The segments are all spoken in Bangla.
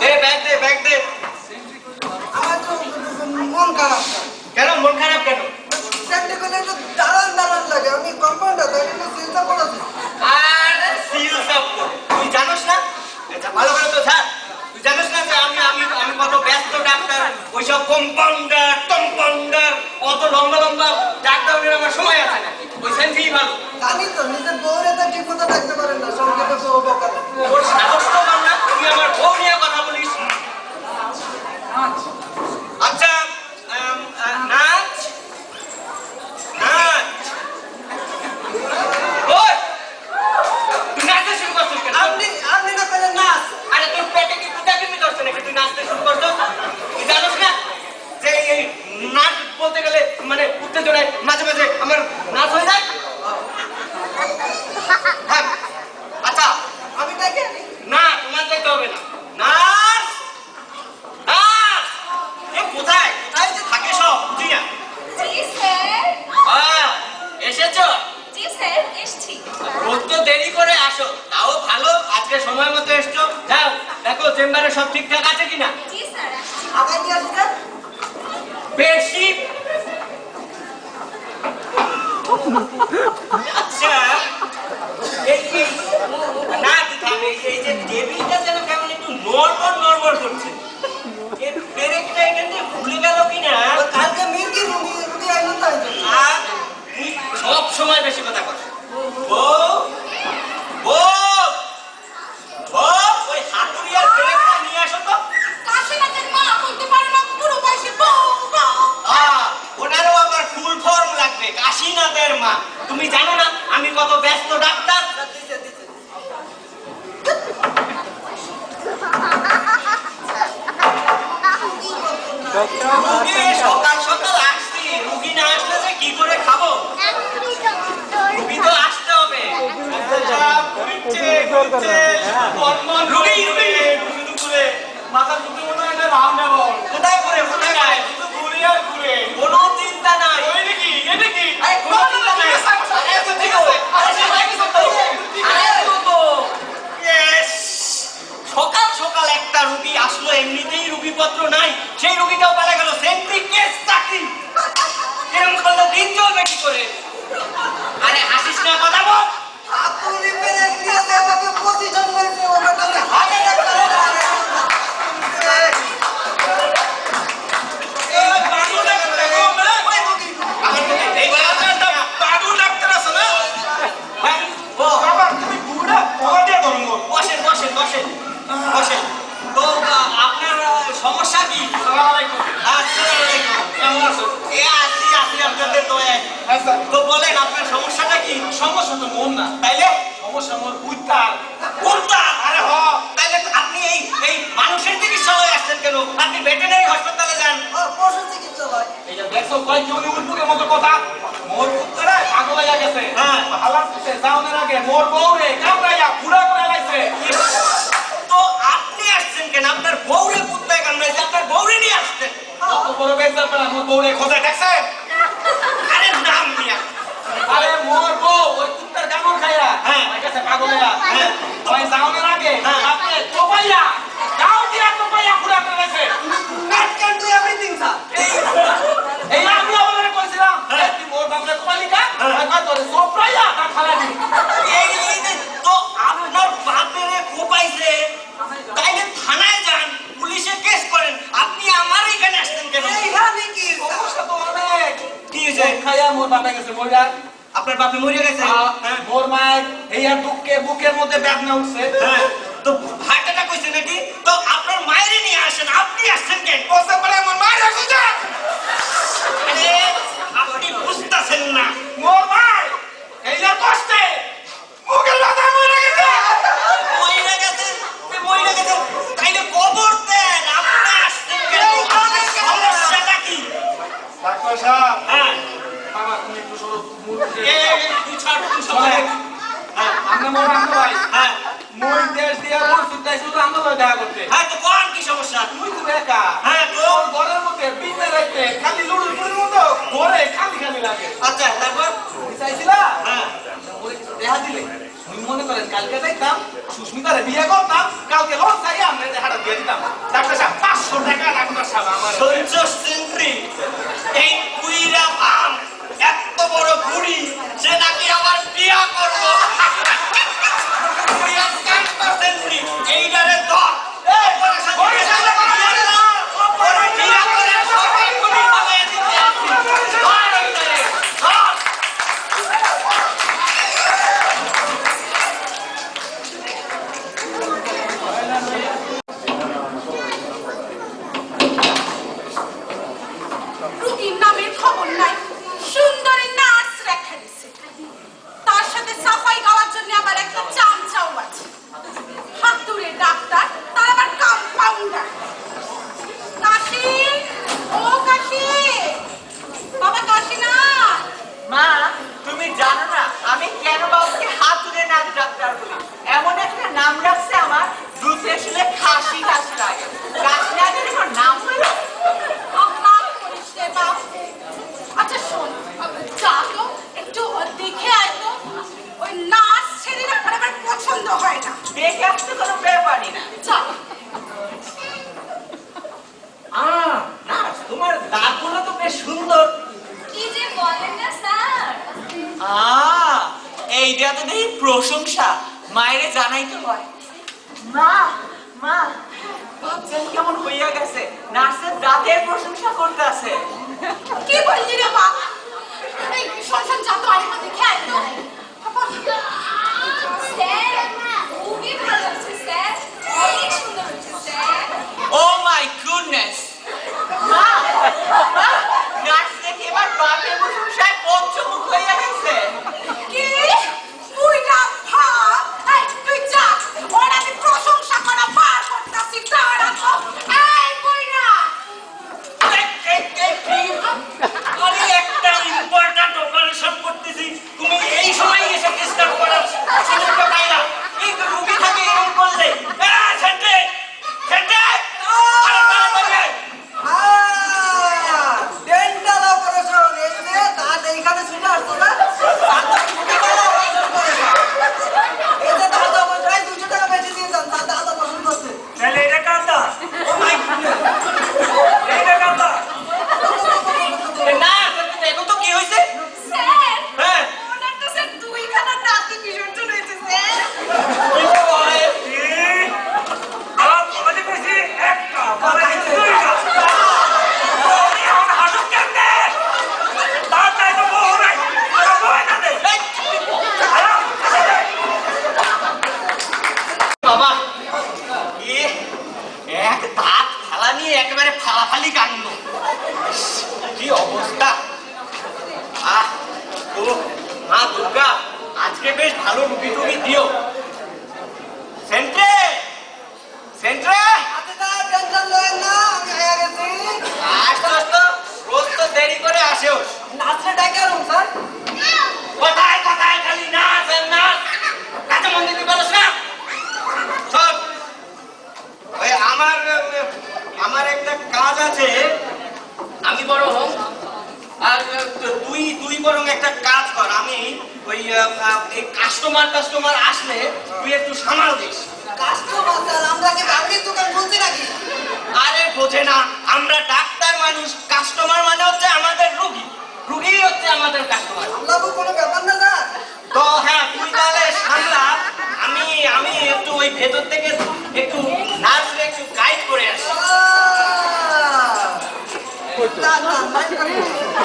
দে ব্যাগ দে ব্যাগ দে। আমার তো মন খারাপ। কেন মন খারাপ কেন? চারটে করে একটু দাঁড়ান দাঁড়ান লাগে। আমি কম্পাউন্ডার তাই জন্য চিন্তা করেছি। আর সিল সব তুই জানোস না? আচ্ছা ভালো করে তো স্যার তুই জানোস না যে আমি আমি আমি কত ব্যস্ত ডাক্তার, ওইসব কম্পাউন্ডার টম্পাউন্ডার অত লম্বা লম্বা ডাক্তারের আমার সময় আছে না। ওই সেন্সি ভালো। জানি তো নিজের বউরে তো ঠিক মতো ডাকতে পারেন না, সংক্ষেপে বউ বকা। তোর সাহস তো কম না, তুই আমার বউ নিয়ে কথা বলিস। আচ্ছা নাচ নাচ ওই তুই নাচতে শুরু করছিস কেন? আপনি না পেলেন নাচ। আরে তোর পেটে কি কুটা কিমি করছে নাকি তুই নাচতে শুরু করছিস? তুই জানোস না যে এই নাচ বলতে গেলে মানে উত্তেজনায় মাঝে মাঝে আমার নাচ হয়ে যায়। হ্যাঁ আচ্ছা আমি ডাকে না তোমার যেতে হবে না। নাচ নাচ এ কোথায় কোথায় যে থাকে সব বুঝি না। জি স্যার। এসেছো? জি স্যার এসছি। রোজ তো দেরি করে আসো, তাও ভালো আজকে সময় মতো এসছো। যাও দেখো চেম্বারে সব ঠিকঠাক আছে কিনা। জি স্যার আসছি। আগে কি আসছে? বেশি আচ্ছা এই না থামে এই যে টেবিলটা যেন কেমন একটু নড়বড় নড়বড় করছে। এর ব্রেকটা এখান থেকে ভুলে গেল কিনা। কালকে মির্গি রুগী আইলো তাই জন্য। আর তুই সব সময় বেশি কথা বল। বউ বউ বউ ওই হাতুড়িয়ার ব্রেকটা নিয়ে আসো তো। কাশীনাথের মা বলতে পারে না পুরো বয়সে বউ বউ। ওনারও আবার ফুল ফর্ম লাগবে, কাশীনাথের মা। তুমি জানো না আমি কত ব্যস্ত ডাক্তার। রুগী সকাল সকাল আসছি, রুগী না আসলে যে কি করে খাবো? রুগী তো আসতে হবে। রুগী রুগী মাথার মুখে মনে হয় না রাম নেব কোথায় ঘুরে কোথায় যায়? শুধু ঘুরে আর ঘুরে কোনো চিন্তা নাই। ওই নাকি এটা কি আরে কোনো চিন্তা নাই। আরে তো ঠিক আছে। আরে সে হয়ে গেছে তো। আরে তো ইয়েস সকাল সকাল একটা রুগী আসলো, এমনিতেই রুগীপত্র নাই, সেই রুগীটাও পালা গেল। সেন্ট্রিক কেস চাকরি এরকম করলে দিন চলবে কি করে? আরে হাসিস না, কথা বল। আপনি পেলে দিয়ে দেওয়াকে পজিশন করেছে ওটাকে হাতে ডাক্তার। সমস্যা কি? তো বলেন আপনার সমস্যাটা কি? সমস্যা তো মন না তাইলে সমস্যা মোর উত্তার কোনটা? আরে তাইলে আপনি এই এই মানুষের চিকিৎসালয়ে আসছেন কেন? আপনি ভেটেরিনারি হাসপাতালে যান। পশু চিকিৎসালয়। এটা দেখছো কয় কি উনি উল্পুরের মতো কথা মোর উত্তরে পাগল হয়ে গেছে হ্যাঁ। হালার পিছে যাওনের আগে মোর বউরে কামড়াইয়া পুরা করে লাইছে। তো আপনি আসছেন কেন? আপনার বউরে কুত্তায় কামড়াইছে, আপনার বউরে নিয়ে আসছেন। কত বড় বেজার পেলা মোর বউরে খোঁজে দেখছে। আরে নাম নিয়া আরে মোর বউ ওই কুত্তার কামড় খাইয়া হ্যাঁ। হয়ে গেছে পাগল হইয়া হ্যাঁ। ওই যাওনের আগে হ্যাঁ। আপনি কোপাইয়া গাও দিয়া কোপাইয়া পুরা করে লাইছে। That can do everything, sir. এই আমি আপনারে কইছিলাম হ্যাঁ। তুই মোর বাপরে কোপাইলি কা হ্যাঁ। কয় তোরে সোপরাইয়া তা খালা দিবি। এই যে তো আপনার বাপেরে কোপাইছে, তাইলে থানায় যান, পুলিশে কেস করেন। আপনি আমার এখানে আসছেন কেন? এইখানে কি? সমস্যা তো অনেক কি হয়েছে? খাইয়া মোর বাপে গেছে মইরা আপনার বাপে মরে গেছে? হ্যাঁ। মোর মায়ের এইয়া দুঃখে বুকের মধ্যে বেদনা উঠছে। হ্যাঁ। তো হার্ট অ্যাটাক হয়েছে নাকি? তো আপনার মায়েরই নিয়ে আসেন, আপনি আসছেন কেন? বসে পড়ে আমার মায়ের খুঁজে আরে আপনি বুঝতেছেন না। মোর মাই এইয়া কষ্টে বুকের ব্যথা মরে গেছে। মহিলা গেছে, মহিলা গেছে, তাইলে কবর দেন। আপনি আসছেন কেন? আপনার সমস্যাটা কি? ডাক্তার সাহেব হ্যাঁ। বাবা তুমি একটু সরো তুই ছাড়, তুই সবাই। হ্যাঁ। আমরা মোর আনন্দ ভাই হ্যাঁ। মই দেশ দিয়া মোর সুদাই শুধু আনন্দ ভাই দেখা করতে হ্যাঁ, তো কোন কি সমস্যা? তুই খুব একা হ্যাঁ, তো? তোর ঘরের মধ্যে বিনে রাখতে খালি লুডুর পুরির মতো ঘরে খালি খালি লাগে আচ্ছা, তারপর? চাইছিলা হ্যাঁ। ওরে দেখা দিলে তুমি মনে করেন কালকে যাইতাম সুস্মিতারে বিয়ে করতাম কালকে লস চাই আমি হাড়া দিয়ে দিতাম ডাক্তার সাহেব 500 টাকা ডাক্তার সাহেব আমার সঞ্জয় সেন্ট্রি এই কুইরা পাম এত বড় বুড়ি সে নাকি আবার বিয়া করবো সেন্ট্রি এইটারে ধর রুগীর নামের খবর নাই সুন্দরী নার্স রেখে দিছে তার সাথে সাফাই গাওয়ার জন্য আবার একটা চামচাও আছে হাতুড়ে ডাক্তার তার আবার কম্পাউন্ডার কাশি ও কাশি বাবা কাশি না মা তুমি জানো না আমি কেন বাবুকে হাতুড়ে নাচ ডাক্তার বলি এমন একটা নাম রাখছে আমার দুধে শুনে খাসি খাসি লাগে কাশি না গেলে আমার নাম হলো আল্লাহ করিস রে বাপ আচ্ছা শোন যা তো একটু দেখে আয় তো ওই নার্স ছেলেরা আমার পছন্দ হয় না দেখে আসতে কোনো ব্যাপারই না যা না তোমার দাঁতগুলো তো বেশ সুন্দর কি যে বলেন না স্যার এইটা তো দেখি প্রশংসা মায়েরে জানাই তো হয় মা মা বাচ্চা কেমন হইয়া গেছে নার্সের দাঁতের প্রশংসা করতে আছে কি বললি রে বাপ এই শোন যা তো আরেকবার দেখে আয় তো স্যার খুবই ভালো লাগছে স্যার অনেক সুন্দর হয়েছে স্যার ও মাই গুডনেস মা মা নার্স দেখে এবার বাপের প্রশংসায় পঞ্চমুখ হইয়া গেছে কি তুই না ভাব এই তুই যা ওর আমি প্রশংসা করা পার করতেছি তারা তো এই বই না আমি একটা ইম্পর্টেন্ট অপারেশন করতেছি তুমি এই সময় এসে ডিস্টার্ব করার সুযোগটা পাইলা এই তো রুগী থাকে এরকম করলে সেন্টে সেন্টে আরে বাবা ডেন্টাল অপারেশন এই যে দাঁত এইখানে শুনে আসতো না এই যে দাঁত অপারেশন 200 টাকা বেশি দিয়ে যান দাঁত অপারেশন করতে তাহলে এটা কাঁদা ও মাই গুডনেস এটা কাঁদা না দেখো তো কি হয়েছে স্যার হ্যাঁ ওনার তো স্যার দুইখানা দাঁত বিসর্জন হয়েছে স্যার আমার বলে বেশি একটা বলে দুইটা আমি এখন হাঁটু কেমনে তার তাই তো বউ নাই বউ না দে বাবা এক দাঁত ফালা নিয়ে একেবারে ফালাফালি কাণ্ড কি অবস্থা আহ ও মা দুর্গা আজকে বেশ ভালো রুগী টুগী দিও সেন্ট্রে সেন্ট্রে টেনশন লয়েন না আমি আয়া গেছি আসতো রোজ তো দেরি করে আসেও নাচলে ডাকে রুম স্যার কোথায় কোথায় খালি নাচ আর নাচ কাছে মন দিতে পারছ না শোন ওই আমার একটা কাজ আছে আমি বরং আর তুই বরং একটা কাজ কর আমি ওই কাস্টমার আসলে তুই একটু সামাল দিস কাস্টমার স্যার আমরা কি বাঙালির দোকান খুলছি নাকি আরে বোঝে না আমরা ডাক্তার মানুষ কাস্টমার মানে হচ্ছে আমাদের রুগী হচ্ছে আমাদের কাস্টমার আমরা কোনো ব্যাপার না স্যার তো হ্যাঁ তুই তাহলে সামলা আমি একটু ওই ভেতর থেকে একটু নার্সকে একটু গাইড করে আসি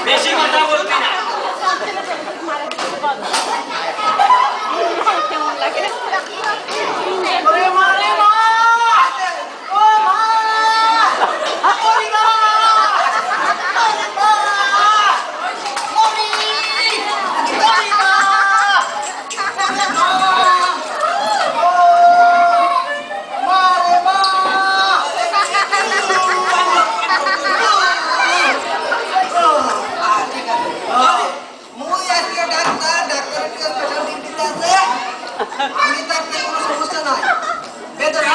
বেশি কথা বলবি না আমি থাকতে কোনো সমস্যা নাই ভেতরে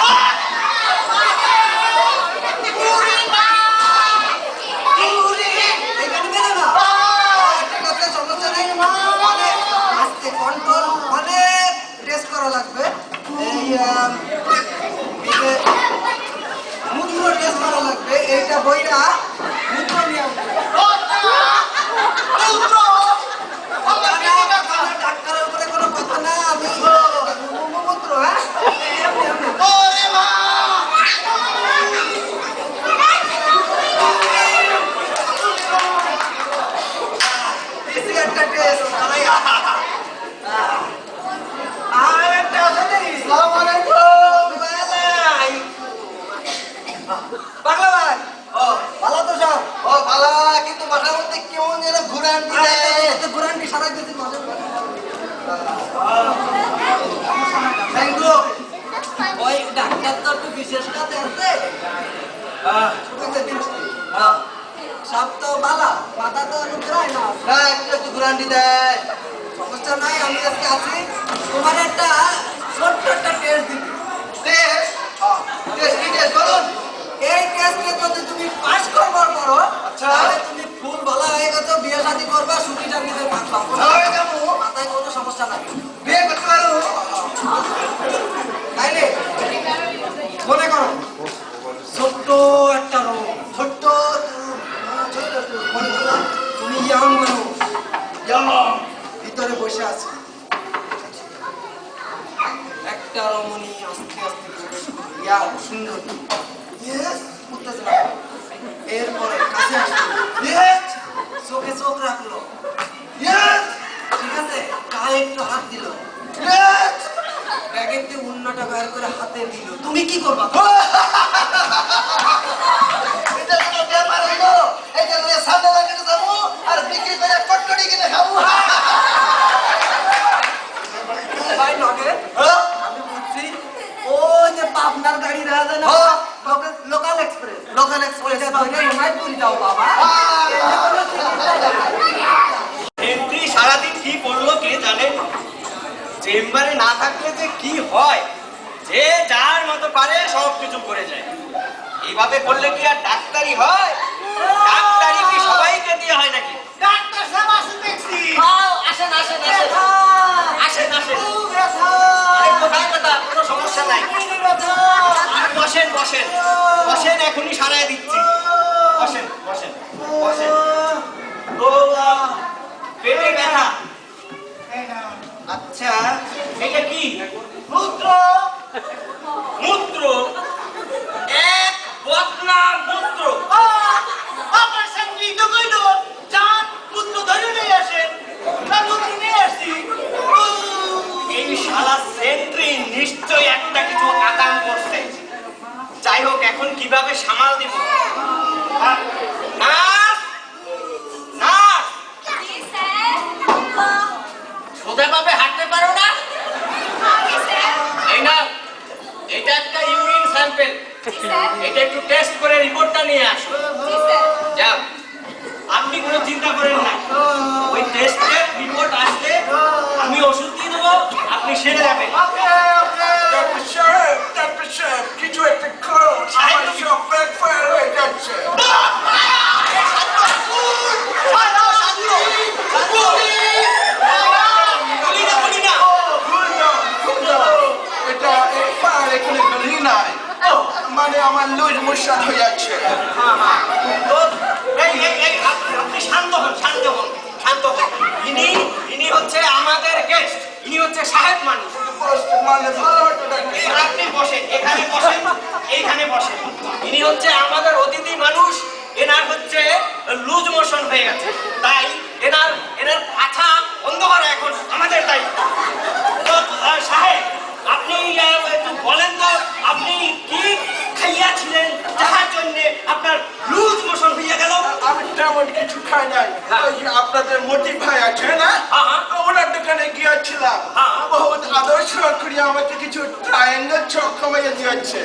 এখানে বেরো না ঠিক আছে সমস্যা নেই অনেক আস্তে কন্ট্রোল অনেক টেস্ট করা লাগবে এই বিশেষ কাজ আছে সব তো বালা মাথা তো ঘুরায় না একটু ঘুরান্ডি দেয় সমস্যা নাই আমি আজকে আছি তোমার একটা ছোট্ট একটা টেস্ট দিবি এই টেস্টে যদি তুমি পাস করবার পারো তাহলে তুমি ফুল ভালো হয়ে গেছো বিয়ে শাদী করবা সুখী শান্তিতে থাকবা মাথায় কোনো সমস্যা নাই বিয়ে করতে পারো তাইলে মনে করো ছোট্ট একটা রুম ছোট্ট মনে করো তুমি ইয়াং মানুষ ভিতরে বসে আছে একটা রমণী আস্তে আস্তে প্রবেশ করে ইয়া সুন্দর উত্তেজনা এরপরে কাছে আসলো চোখে চোখ রাখলো ঠিক আছে গায়ে একটু হাত দিল ব্যাগের দিয়ে উন্নাটা বের করে হাতে দিল তুমি কি করবা আর বিক্রি করে কটকটি কিনে খাবো ভাই নগে আমি বুঝছি ওই যে পাবনার গাড়ি দেখা যায় না লোকাল এক্সপ্রেস ধরে হিমায়তপুরি যাও বাবা এমনি সারাদিন কি করলো কে জানে চেম্বারে না থাকলে যে কি হয় যে যার মতো পারে সব কিছু করে যায় এইভাবে করলে কি আর ডাক্তারি হয় ডাক্তারি কি সবাইকে দিয়ে হয় নাকি ডাক্তার সাহেব আসুন দেখছি আসেন আসেন আসেন আসেন আসেন আরে কোথায় কথা কোনো সমস্যা নাই আর বসেন বসেন বসেন এখনই সারায় দিচ্ছি বসেন বসেন বসেন ও পেটে ব্যথা আচ্ছা এটা কি মূত্র মূত্র এক বদনা মূত্র আমার সঙ্গে তো কইলো জান পুত্র ধরে নিয়ে আসেন না পুত্র নিয়ে আসছি এই শালা সেন্ট্রি নিশ্চয়ই একটা কিছু আকাম করছে যাই হোক এখন কিভাবে সামাল দিব নার্স নার্স সোজাভাবে হাঁটতে পারো না এই না এটা একটা ইউরিন স্যাম্পল এটা একটু টেস্ট করে রিপোর্টটা নিয়ে আসো যাও আপনি কোনো চিন্তা করেন না ওই টেস্টের রিপোর্ট আসলে আমি ওষুধ দিয়ে দেবো আপনি সেরে যাবেন ডাক্তার সাহেব কিছু একটা করো আমার সব ব্যাগ ফায়ার হয়ে যাচ্ছে এটা ফায়ার এখানে গলি নাই মানে আমার লুজ মোশন হয়ে যাচ্ছে আপনি শান্ত হন শান্ত হন শান্ত হন ইনি হচ্ছে আমাদের গেস্ট ইনি হচ্ছে সাহেব মানুষ মানে ভালো হতো ডাক্তার আপনি বসেন এখানে বসেন এইখানে বসেন ইনি হচ্ছে আমাদের অতিথি মানুষ এনার হচ্ছে লুজ মোশন হয়ে গেছে তাই এনার পাছা বন্ধ করা এখন আমাদের দায়িত্ব তো সাহেব আপনি একটু বলেন তো আপনি কি খাইয়াছিলেন যাহার জন্য আপনার লুজ মোশন হয়ে গেল আমি তেমন কিছু খাই নাই ওই যে আপনাদের মোটি ভাই আছে না ওনার দোকানে গিয়েছিলাম বহুত আদর্শ করে আমাকে কিছু ট্রায়াঙ্গেল চক খাওয়াইয়া দিয়েছে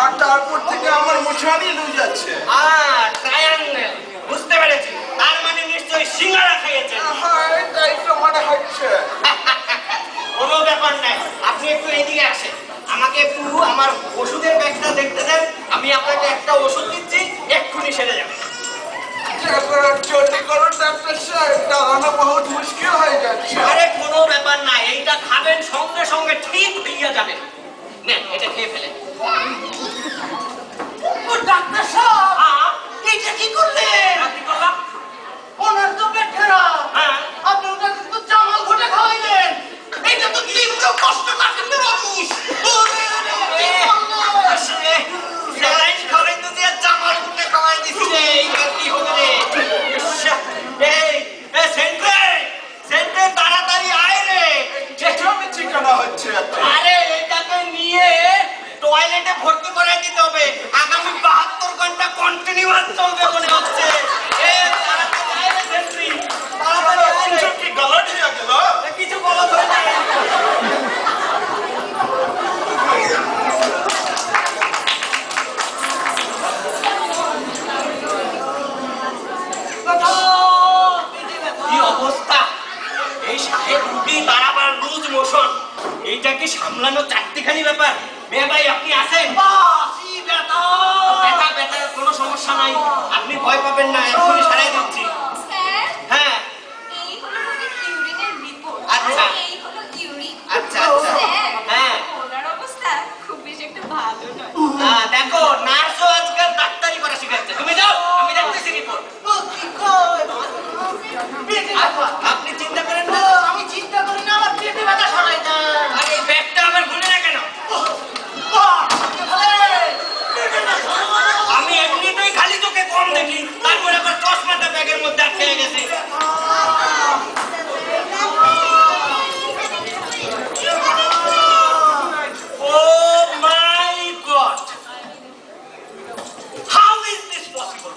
আর তারপর থেকে আমার মোশনই লুজ যাচ্ছে ট্রায়াঙ্গেল বুঝতে পেরেছি তার মানে নিশ্চয়ই সিঙ্গারা খাইয়েছেন হ্যাঁ তাই তো মনে হচ্ছে কোনো ব্যাপার নাই আপনি একটু এদিকে আসেন আমাকে একটু আমার ওষুধের ব্যাগটা দেখতে দেন আমি আপনাকে একটা ওষুধ দিচ্ছি এক্ষুনি সেরে যাবে জলদি করুন ডাক্তার সাহেব দাঁড়ানো বহুত মুশকিল হয়ে যাচ্ছে আরে কোনো ব্যাপার না এইটা খাবেন সঙ্গে সঙ্গে ঠিক হইয়া যাবে নেন এটা খেয়ে ফেলেন ও ডাক্তার সাহেব এইটা কি করলেন কি করলাম ওনার তো পেট খারাপ হ্যাঁ আপনি ওনাকে তো জামাল ঘটে খাওয়াইলেন এইটা তো তীব্র কষ্টকর কিন্তু রমেশ স্যালাইন খাওয়াই তো দিয়ে জামাল ঘুটে খাওয়াই দিছি রে এইবার কি হবে রে এই সেন্ট্রে তাড়াতাড়ি আয় রে চেঁচামেচি ঠিকানা হচ্ছে আরে এটাকে নিয়ে টয়লেটে ভর্তি করাই দিতে হবে আগামী 72 ঘন্টা কন্টিনিউয়াস চলবে মনে হচ্ছে তাড়াতাড়ি আয় রে সেন্ট্রি কি গলট হয়ে গেল কিছু বলা ধরে না এইটা কি সামলানো চারটিখানি ব্যাপার? মেয়ে ভাই আপনি আছেন? ব্যথা ব্যথা কোনো সমস্যা নাই, আপনি ভয় পাবেন না, এক্ষুনি সারাই দিচ্ছি। স্যার, হ্যাঁ এই হলো রোগীর ইউরিনের রিপোর্ট। আচ্ছা। আর এই হলো ইউরিন। আচ্ছা, আচ্ছা। স্যার, হ্যাঁ। ওনার অবস্থা খুব বেশি একটা ভালো নয়। দেখো নার্সও আজকাল ডাক্তারি করা শিখাচ্ছে, তুমি যাও আমি দেখতেছি রিপোর্ট। আপনি চিন্তা করেন না, আমি চিন্তা করি না, আমার পেটে ব্যথা সরাই দেন। আর এই ব্যাগটা আমার ভুলে না কেন? আমি এমনিতেই খালি চোখে কম দেখি, তারপরে আবার চশমাটা ব্যাগের মধ্যে আটকে গেছে। Oh my God! How is this possible?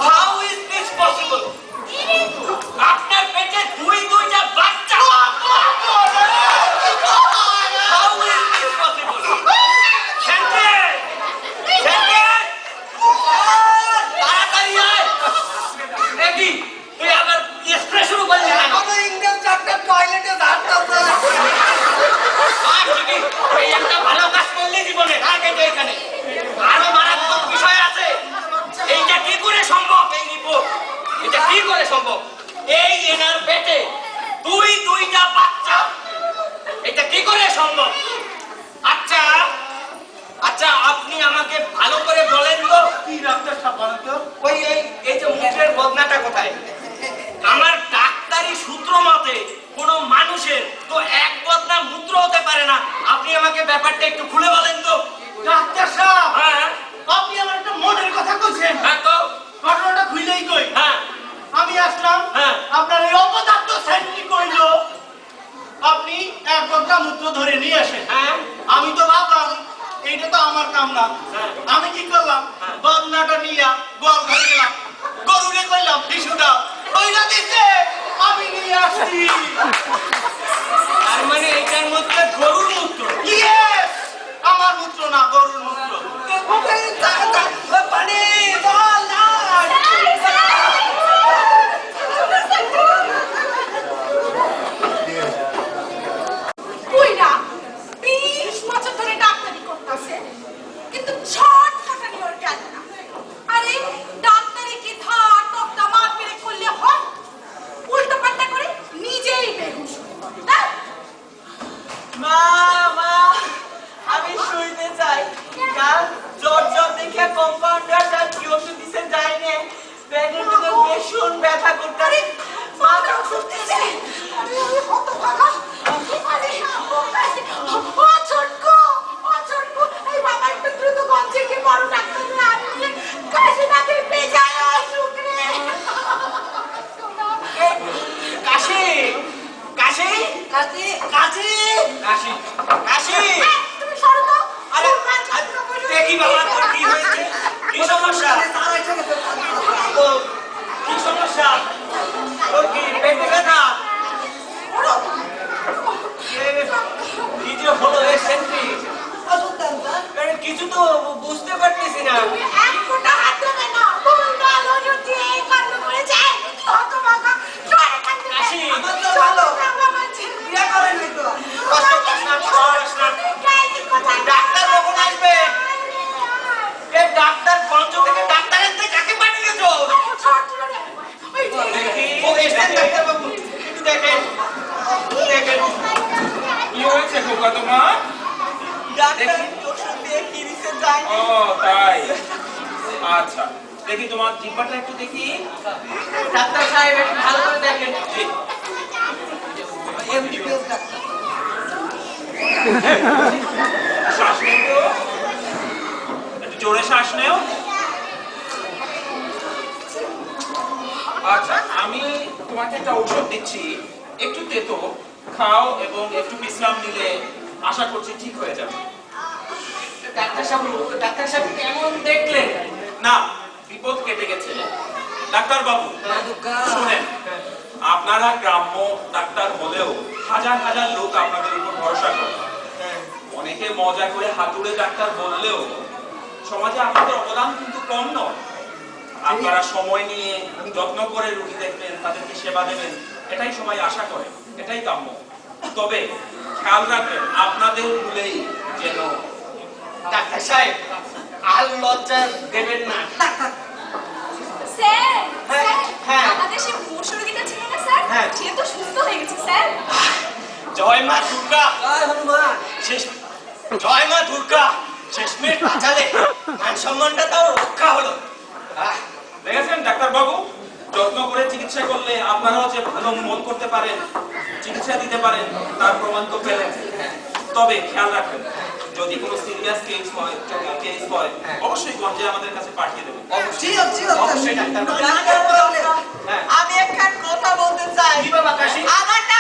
How is this possible? আপনার পেটে দুইটা বাচ্চা। How is this possible? শান্তি! শান্তি! তাড়াতাড়ি আয়! রেডি? তুই আবার স্প্রে শুরু করলি কেন? আর যদি এই একটা ভালো কাজ করলি জীবনে, আর কেটে এখানে। আরো মারাত্মক বিষয় আছে। এইটা কি করে সম্ভব এই রিপোর্ট? এটা কি করে সম্ভব? এই এনার পেটে দুইটা বাচ্চা। এটা কি করে সম্ভব? আচ্ছা আচ্ছা আপনি আমাকে ভালো করে বলেন তো, কি ডাক্তার সাহেব বলেন তো? এই যে মুখের বদনাটা কোথায়? আমার ডাক্তারি সূত্র মতে কোন মানুষের তো এক বদনা মূত্র হতে পারে না। আপনি আমাকে ব্যাপারটা একটু খুলে বলেন তো। ডাক্তার সাহেব, হ্যাঁ আপনি আমার একটা মনের কথা কইছেন। হ্যাঁ তো ঘটনাটা খুইলেই কই। হ্যাঁ আমি আসলাম, হ্যাঁ। আপনার এই অপদার্থ সেন্টি কইল আপনি এক ঘন্টা মূত্র ধরে নিয়ে আসেন। হ্যাঁ আমি তো ভাবলাম এইটা তো আমার কাম না। হ্যাঁ। আমি কি করলাম, হ্যাঁ। বদনাটা নিয়ে গোয়াল ঘরে গেলাম, গরুরে কইলাম শিশুটা ওইটা দিতে আমি নিয়ে আসছি। তার মানে এইটার মধ্যে গরুর মূত্র। ইয়েস, আমার মূত্র না, গরুর মূত্র। বুইড়া 20 বছর ধরে ডাক্তারি করতেছে, কিন্তু ছট ফটানি ওর গেল না। আরে ডাক্তারি কি ধার টকটা মার পেরে করলে হয়? উল্টো পাল্টা করে নিজেই বেহুশ হয়ে পড়ে। হ্যাঁ? মা মা, আমি শুইতে চাই। কাল জ্বর দেখে কম্পাউন্ডারটা কি ওষুধ দিছে যায়নি, পেটের ভিতর ভীষণ ব্যথা করতে। আরে মাথা ঘুরতেছে। আরে আমি হতভাগা। আরে ও ছোটকো, এই বাবা একটু দ্রুত গঞ্জে গিয়ে বড় ডাক্তার আনলে কাশি নাকে বেজায় অসুখ রে। কাশি কাশি কাশি কাশি কাশি কাশি। তুমি সরো তো। আরে দেখি বাবা তোর কি হয়েছে? কি সমস্যা? ও, কি সমস্যা? তোর কি পেটে ব্যথা? কি যে হলো এই সেন্ট্রি? আরে কিছু তো বুঝতে পারতেছি না। তুমি এক ফোঁটা হাত দেবে না। ভুলভাল ওষুধ দিয়ে এই কাণ্ড করেছে। হতভাগা। সরে এখান থেকে। কাশি, আমার তো ভালো। বিয়ে করেননি তো। কষ্ট করিস না, কষ্ট করিস না। ডাক্তার কখন আসবে? এ ডাক্তার পঞ্চ থেকে ডাক্তারের থেকে কাকে পাঠিয়েছো? ও এসেছেন ডাক্তারবাবু, একটু দেখেন দেখেন। কি হয়েছে খোকা তোমার? ডাক্তার ওষুধ দিয়ে কি দিছে যায়নি। ও তাই, আচ্ছা দেখি তোমার জিহ্বাটা একটু দেখি। ডাক্তার সাহেব একটু ভালো করে দেখেন। জি। MBBS doctor. শ্বাস নেও তো, একটু জোরে শ্বাস নেও। আচ্ছা আমি তোমাকে একটা ঔষধ দিচ্ছি, একটু তেতো, খাও এবং একটু বিশ্রাম নিলে আশা করছি ঠিক হয়ে যাবে। ডাক্তার সাহেব কেমন দেখলেন? না, বিপদ কেটে গেছে। ডাক্তার বাবু শুনেন, আপনারা গ্রাম্য ডাক্তার হলেও হাজার হাজার লোক আপনাদের উপর ভরসা করে। অনেকে মজা করে হাতুড়ে ডাক্তার বললেও সমাজে আপনাদের অবদান কিন্তু কম নয়। আপনারা সময় নিয়ে যত্ন করে রোগী দেখবেন, তাদেরকে সেবা দেবেন, এটাই সবাই আশা করে, এটাই কাম্য। তবে খেয়াল রাখবেন আপনাদের ভুলেই যেন ডাক্তার সাহেব আর লজ্জা দেবেন না। স্যার হ্যাঁ, স্যার, হ্যাঁ। আমাদের সেই মুমূর্ষু রোগীটা ছিল না স্যার হ্যাঁ। সে তো সুস্থ হয়ে গেছে স্যার জয় মা দুর্গা, জয় হনুমান। শেষ জয় মা দুর্গা, শেষ মিনিট বাঁচালে মান সম্মানটা তাও রক্ষা হলো। দেখেছেন ডাক্তার বাবু, যত্ন করে চিকিৎসা করলে আপনারাও যে ভালো মন করতে পারেন, চিকিৎসা দিতে পারেন, তার প্রমাণ তো পেলেন। তবে খেয়াল রাখবেন, যদি কোনো সিরিয়াস কেস হয়, জটিল কেস হয়, অবশ্যই গঞ্জে আমাদের কাছে পাঠিয়ে দেবেন। জি অবশ্যই ডাক্তার বাবু। ডাক্তার বাবু, হ্যাঁ। আমি একখান কথা বলতে চাই। কি বাবা কাশি? আমার না